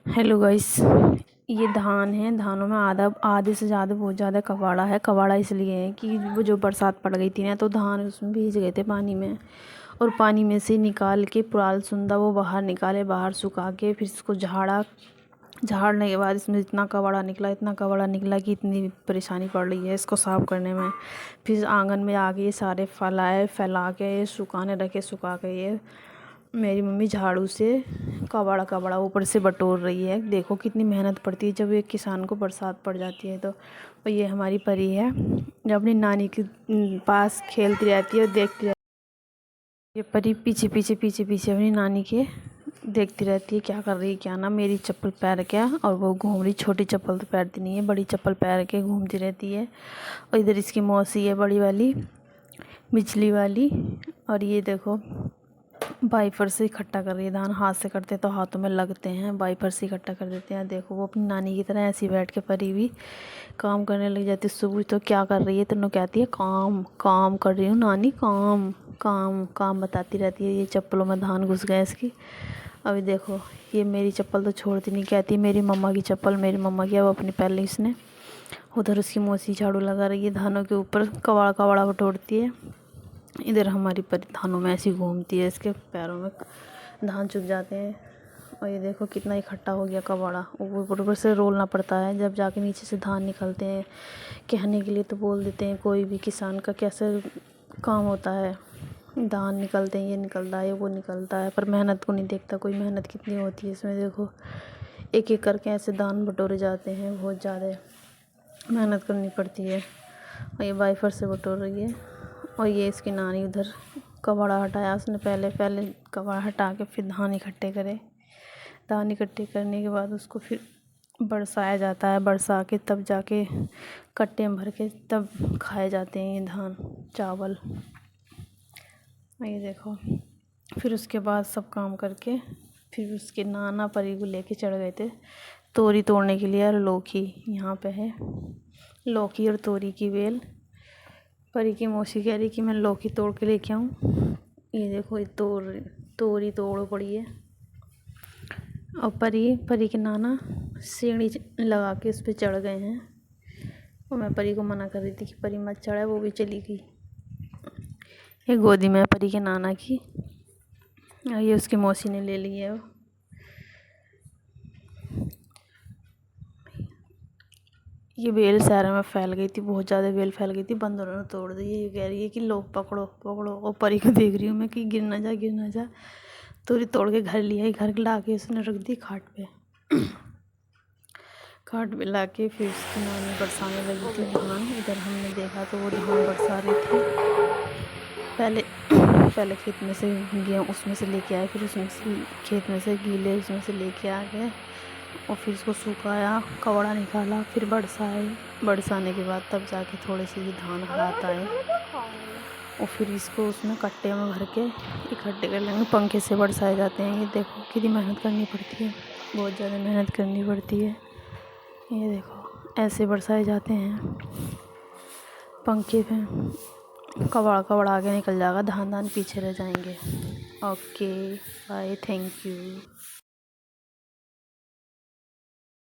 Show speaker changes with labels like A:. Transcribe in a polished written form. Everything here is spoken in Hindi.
A: हेलो गाइस, ये धान है। धानों में आधे से ज़्यादा बहुत ज़्यादा कबाड़ा है। कबाड़ा इसलिए है कि वो जो बरसात पड़ गई थी ना, तो धान उसमें भीग गए थे पानी में। और पानी में से निकाल के पुराल सुंदा वो बाहर निकाले, बाहर सुखा के फिर इसको झाड़ने के बाद इसमें इतना कबाड़ा निकला कि इतनी परेशानी पड़ रही है इसको साफ़ करने में। फिर आंगन में आके ये सारे फैला के ये सुखाने रखे। सुखा के ये मेरी मम्मी झाड़ू से कबाड़ा ऊपर से बटोर रही है। देखो कितनी मेहनत पड़ती है जब एक किसान को बरसात पड़ जाती है तो। और ये हमारी परी है जो अपनी नानी के पास खेलती रहती है और देखती रहती है। ये परी पीछे अपनी नानी के देखती रहती है क्या कर रही है क्या ना। मेरी चप्पल पैर के और वो घूम रही। छोटी चप्पल तो पैरती नहीं है, बड़ी चप्पल पैर के घूमती रहती है। और इधर इसकी मौसी है बड़ी वाली, बिजली वाली। और ये देखो वाइपर से इकट्ठा कर रही है धान। हाथ से करते तो हाथों में लगते हैं, वाइपर से इकट्ठा कर देते हैं। देखो वो अपनी नानी की तरह ऐसी बैठ के परी भी काम करने लग जाती है। सुबह तो क्या कर रही है तो कहती है काम काम कर रही हूँ नानी, काम काम काम बताती रहती है। ये चप्पलों में धान घुस गए इसकी। अभी देखो ये मेरी चप्पल तो छोड़ती नहीं, कहती है मेरी मम्मा की चप्पल, मेरी मम्मा की। अब अपनी पहले इसने उधर उसकी मौसी झाड़ू लगा रही है, धानों के ऊपर कबाड़ा बटोरती है। इधर हमारी परी धानों में ऐसी घूमती है, इसके पैरों में धान चुभ जाते हैं। और ये देखो कितना इकट्ठा हो गया कबाड़ा। ऊपर से रोलना पड़ता है जब जाके नीचे से धान निकलते हैं। कहने के लिए तो बोल देते हैं, कोई भी किसान का कैसे काम होता है, धान निकलते हैं, ये निकलता है वो निकलता है, पर मेहनत को नहीं देखता कोई। मेहनत कितनी होती है इसमें। देखो एक एक करके ऐसे धान बटोरे जाते हैं, बहुत ज़्यादा मेहनत करनी पड़ती है। और ये वाइफर से बटोर रही है। और ये इसकी नानी उधर कबाड़ा हटाया उसने। पहले कबाड़ा हटा के फिर धान इकट्ठे करे। धान इकट्ठे करने के बाद उसको फिर बरसाया जाता है। बरसा के तब जाके कट्टे में भर के तब खाए जाते हैं ये धान चावल। ये देखो फिर उसके बाद सब काम करके फिर उसके नाना परी को लेके चढ़ गए थे तोरी तोड़ने के लिए। और लौकी यहाँ पे है, लौकी और तोरी की बेल। परी की मौसी कह रही कि मैं लौकी तोड़ के लेके आऊँ। ये देखो ये तोरी तोड़ पड़ी है। और परी के नाना सीढ़ी लगा के उस पर चढ़ गए हैं। और मैं परी को मना कर रही थी कि परी मत चढ़े, वो भी चली गई। ये गोदी में परी के नाना की, और ये उसकी मौसी ने ले ली है। ये बेल शहर में फैल गई थी, बहुत ज़्यादा बेल फैल गई थी, बंदरों ने तोड़ दी। ये कह रही है कि लो पकड़ो पकड़ो। और परी को देख रही हूँ मैं कि गिर ना जा। तोरी तोड़ के घर लिया, घर ला के उसने रख दी खाट पे। खाट पे ला के फिर उसकी नानी बरसाने लगी थी धान। इधर हमने देखा तो वो धान बरसा रही थी। पहले खेत में से गेहूँ उसमें से लेके आए, फिर उसमें से खेत में से गीले उसमें से लेके आ गए। और फिर इसको सुखाया, कबाड़ा निकाला, फिर बरसाने के बाद तब जाके थोड़े से ये धान हाथ आए। और फिर इसको उसमें कट्टे में भर के इकट्ठे कर लेंगे। पंखे से बरसाए जाते हैं। ये देखो कितनी मेहनत करनी पड़ती है, बहुत ज़्यादा मेहनत करनी पड़ती है। ये देखो ऐसे बरसाए जाते हैं पंखे पे। कबाड़ा आगे निकल जाएगा, धान पीछे रह जाएंगे। Okay bye, thank you.